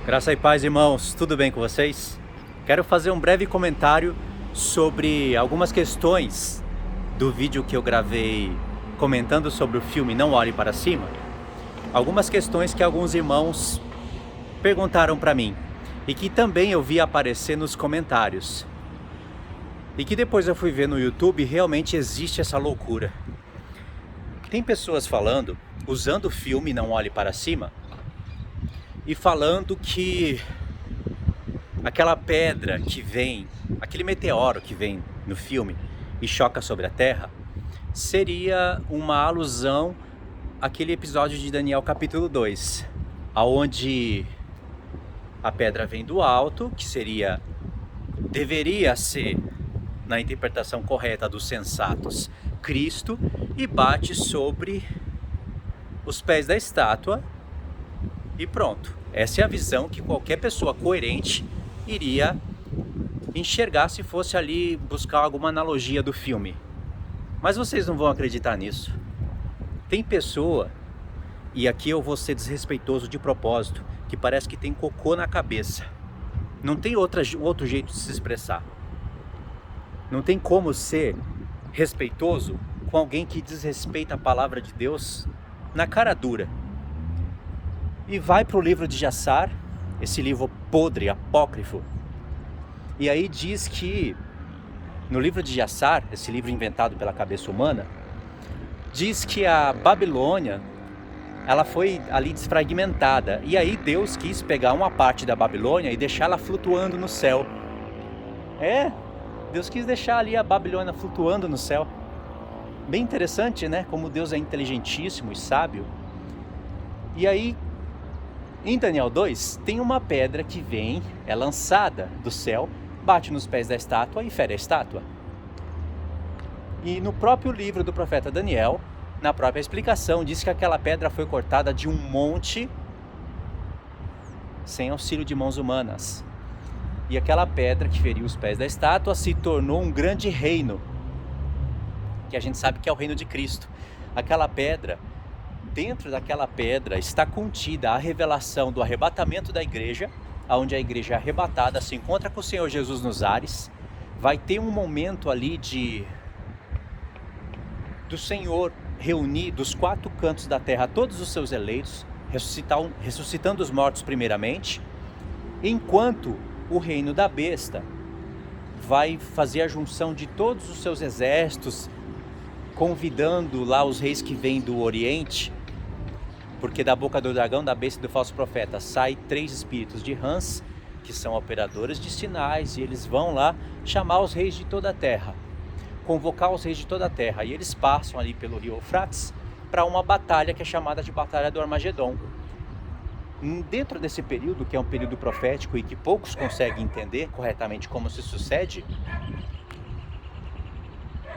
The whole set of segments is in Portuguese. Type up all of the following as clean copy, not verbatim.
Graça e paz, irmãos, tudo bem com vocês? Quero fazer um breve comentário sobre algumas questões do vídeo que eu gravei comentando sobre o filme Não Olhe Para Cima. Algumas questões que alguns irmãos perguntaram para mim e que também eu vi aparecer nos comentários. E que depois eu fui ver no YouTube, realmente existe essa loucura. Tem pessoas falando, usando o filme Não Olhe Para Cima, e falando que aquela pedra que vem, aquele meteoro que vem no filme e choca sobre a Terra, seria uma alusão àquele episódio de Daniel capítulo 2, aonde a pedra vem do alto, que deveria ser, na interpretação correta dos sensatos, Cristo, e bate sobre os pés da estátua e pronto. Essa é a visão que qualquer pessoa coerente iria enxergar se fosse ali buscar alguma analogia do filme. Mas vocês não vão acreditar nisso. Tem pessoa, e aqui eu vou ser desrespeitoso de propósito, que parece que tem cocô na cabeça. Não tem outro jeito de se expressar. Não tem como ser respeitoso com alguém que desrespeita a palavra de Deus na cara dura. E vai para o livro de Jassar, esse livro podre, apócrifo. E aí diz que, no livro de Jassar, esse livro inventado pela cabeça humana, diz que a Babilônia, ela foi ali desfragmentada. E aí Deus quis pegar uma parte da Babilônia e deixá-la flutuando no céu. Deus quis deixar ali a Babilônia flutuando no céu. Bem interessante, né? Como Deus é inteligentíssimo e sábio. E aí, em Daniel 2, tem uma pedra que vem, é lançada do céu, bate nos pés da estátua e fere a estátua. E no próprio livro do profeta Daniel, na própria explicação, diz que aquela pedra foi cortada de um monte sem auxílio de mãos humanas. E aquela pedra que feriu os pés da estátua se tornou um grande reino, que a gente sabe que é o reino de Cristo. Aquela pedra, dentro daquela pedra está contida a revelação do arrebatamento da igreja, onde a igreja é arrebatada, se encontra com o Senhor Jesus nos ares. Vai ter um momento ali do Senhor reunir dos quatro cantos da terra todos os seus eleitos, ressuscitando os mortos primeiramente, enquanto o reino da besta vai fazer a junção de todos os seus exércitos, convidando lá os reis que vêm do Oriente, porque da boca do dragão, da besta e do falso profeta sai 3 espíritos de rãs, que são operadores de sinais, e eles vão lá chamar os reis de toda a terra, convocar os reis de toda a terra, e eles passam ali pelo rio Eufrates para uma batalha que é chamada de Batalha do Armagedon. Dentro desse período, que é um período profético e que poucos conseguem entender corretamente como se sucede,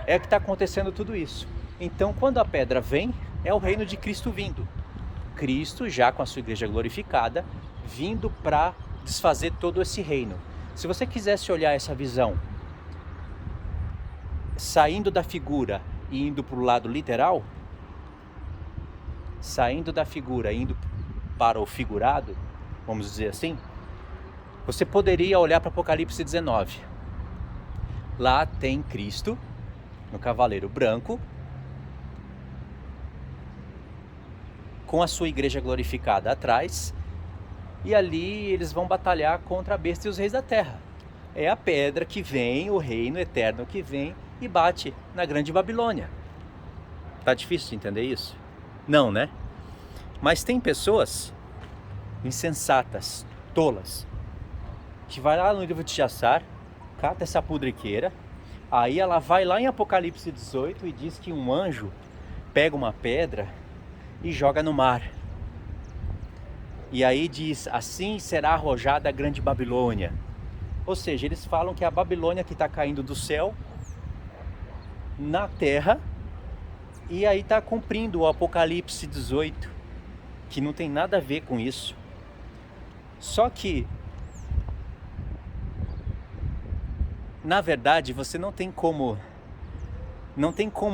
é que está acontecendo tudo isso. Então, quando a pedra vem, é o reino de Cristo vindo. Cristo, já com a sua igreja glorificada, vindo para desfazer todo esse reino. Se você quisesse olhar essa visão, saindo da figura e indo para o lado literal, saindo da figura e indo para o figurado, vamos dizer assim, você poderia olhar para Apocalipse 19. Lá tem Cristo no cavaleiro branco, com a sua igreja glorificada atrás, e ali eles vão batalhar contra a besta e os reis da terra. É a pedra que vem, o reino eterno que vem e bate na grande Babilônia. Tá difícil de entender isso? Não, né? Mas tem pessoas insensatas, tolas, que vai lá no livro de Jassar, cata essa pudriqueira, aí ela vai lá em Apocalipse 18 e diz que um anjo pega uma pedra e joga no mar. E aí diz, assim será arrojada a grande Babilônia. Ou seja, eles falam que a Babilônia que está caindo do céu na terra, e aí está cumprindo o Apocalipse 18, que não tem nada a ver com isso. Só que, na verdade, você não tem como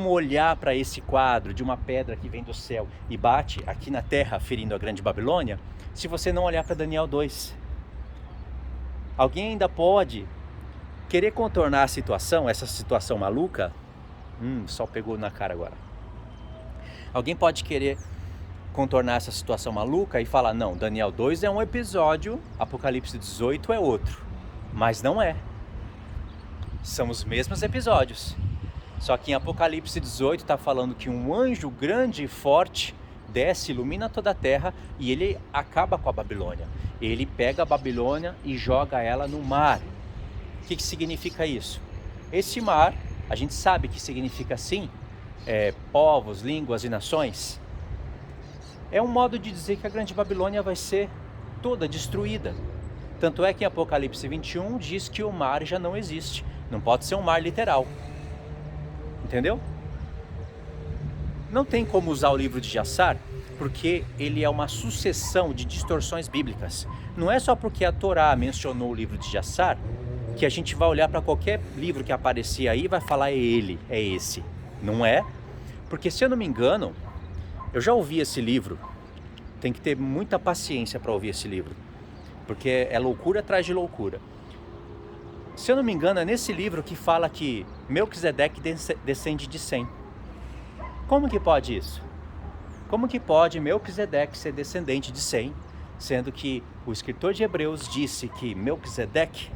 olhar para esse quadro de uma pedra que vem do céu e bate aqui na terra, ferindo a grande Babilônia, se você não olhar para Daniel 2. Alguém ainda pode querer contornar a situação, essa situação maluca. O sol pegou na cara agora. Alguém pode querer contornar essa situação maluca e falar, não, Daniel 2 é um episódio, Apocalipse 18 é outro. Mas não é. São os mesmos episódios. Só que em Apocalipse 18 está falando que um anjo grande e forte desce, ilumina toda a terra e ele acaba com a Babilônia. Ele pega a Babilônia e joga ela no mar. O que significa isso? Esse mar, a gente sabe que significa sim, povos, línguas e nações. É um modo de dizer que a grande Babilônia vai ser toda destruída. Tanto é que em Apocalipse 21 diz que o mar já não existe. Não pode ser um mar literal. Entendeu? Não tem como usar o livro de Jassar, porque ele é uma sucessão de distorções bíblicas. Não é só porque a Torá mencionou o livro de Jassar, que a gente vai olhar para qualquer livro que aparecer aí e vai falar é ele, é esse. Não é? Porque se eu não me engano, eu já ouvi esse livro, tem que ter muita paciência para ouvir esse livro, porque é loucura atrás de loucura. Se eu não me engano, é nesse livro que fala que Melquisedeque descende de Sem. Como que pode isso? Como que pode Melquisedeque ser descendente de Sem, sendo que o escritor de Hebreus disse que Melquisedeque,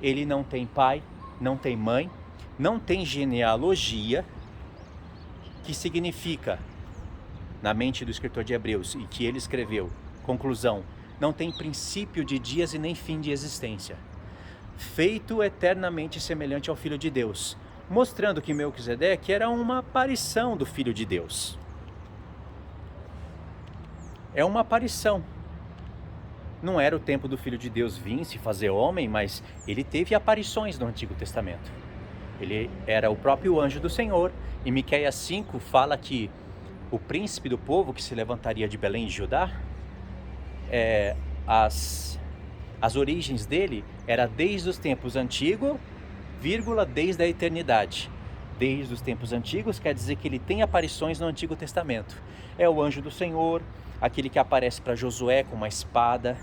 ele não tem pai, não tem mãe, não tem genealogia, que significa, na mente do escritor de Hebreus, e que ele escreveu, conclusão, não tem princípio de dias e nem fim de existência, feito eternamente semelhante ao Filho de Deus, mostrando que Melquisedeque era uma aparição do Filho de Deus. É uma aparição. Não era o tempo do Filho de Deus vir se fazer homem, mas ele teve aparições no Antigo Testamento. Ele era o próprio anjo do Senhor. Em Miqueias 5 fala que o príncipe do povo que se levantaria de Belém de Judá, as origens dele era desde os tempos antigos, desde a eternidade. Desde os tempos antigos quer dizer que ele tem aparições no Antigo Testamento. É o anjo do Senhor, aquele que aparece para Josué com uma espada,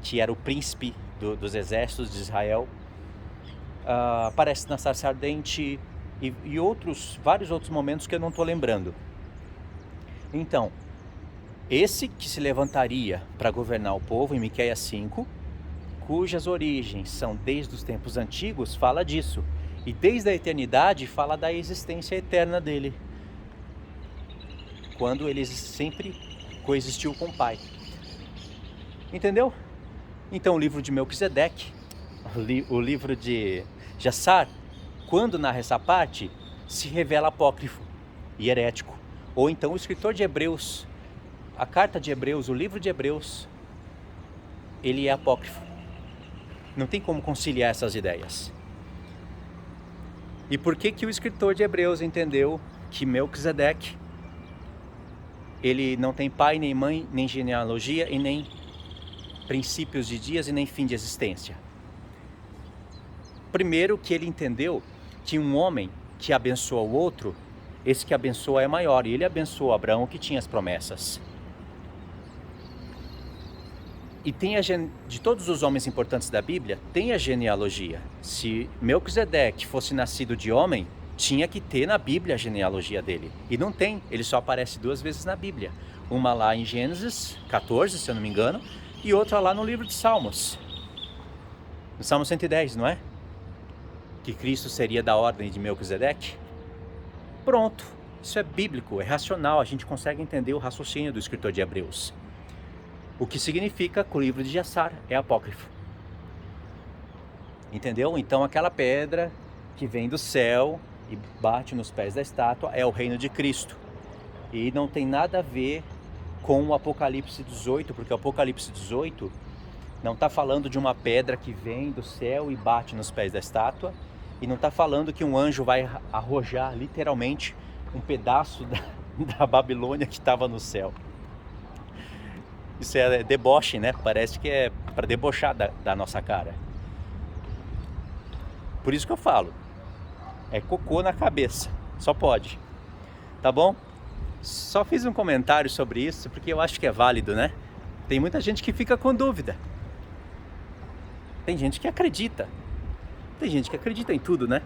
que era o príncipe dos exércitos de Israel. Aparece na sarça ardente e vários outros momentos que eu não estou lembrando. Então, esse que se levantaria para governar o povo, em Miqueias 5, cujas origens são desde os tempos antigos, fala disso. E desde a eternidade fala da existência eterna dele, quando ele sempre coexistiu com o Pai. Entendeu? Então o livro de Melquisedeque, o livro de Jassar, quando narra essa parte, se revela apócrifo e herético. Ou então o escritor de Hebreus, a carta de Hebreus, o livro de Hebreus, ele é apócrifo. Não tem como conciliar essas ideias. E por que o escritor de Hebreus entendeu que Melquisedeque, ele não tem pai, nem mãe, nem genealogia e nem princípios de dias e nem fim de existência? Primeiro que ele entendeu que um homem que abençoa o outro, esse que abençoa é maior, e ele abençoou Abraão que tinha as promessas. E de todos os homens importantes da Bíblia, tem a genealogia. Se Melquisedeque fosse nascido de homem, tinha que ter na Bíblia a genealogia dele. E não tem, ele só aparece 2 vezes na Bíblia. Uma lá em Gênesis 14, se eu não me engano, e outra lá no livro de Salmos. No Salmo 110, não é? Que Cristo seria da ordem de Melquisedeque. Pronto, isso é bíblico, é racional, a gente consegue entender o raciocínio do escritor de Hebreus. O que significa que o livro de Jassar é apócrifo. Entendeu? Então aquela pedra que vem do céu e bate nos pés da estátua é o reino de Cristo. E não tem nada a ver com o Apocalipse 18, porque o Apocalipse 18 não está falando de uma pedra que vem do céu e bate nos pés da estátua, e não está falando que um anjo vai arrojar literalmente um pedaço da Babilônia que estava no céu. Isso é deboche, né? Parece que é para debochar da nossa cara. Por isso que eu falo, é cocô na cabeça, só pode, tá bom? Só fiz um comentário sobre isso porque eu acho que é válido, né? Tem muita gente que fica com dúvida. Tem gente que acredita. Tem gente que acredita em tudo, né?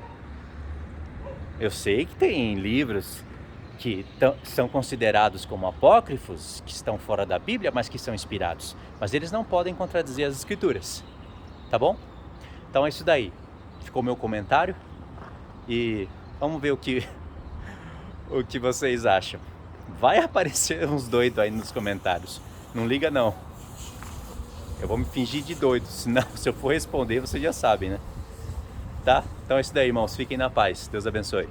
Eu sei que tem livros que são considerados como apócrifos, que estão fora da Bíblia, mas que são inspirados. Mas eles não podem contradizer as Escrituras, tá bom? Então é isso daí. Ficou meu comentário e vamos ver o que vocês acham. Vai aparecer uns doidos aí nos comentários. Não liga não. Eu vou me fingir de doido, senão se eu for responder, vocês já sabem, né? Tá? Então é isso daí, irmãos. Fiquem na paz. Deus abençoe.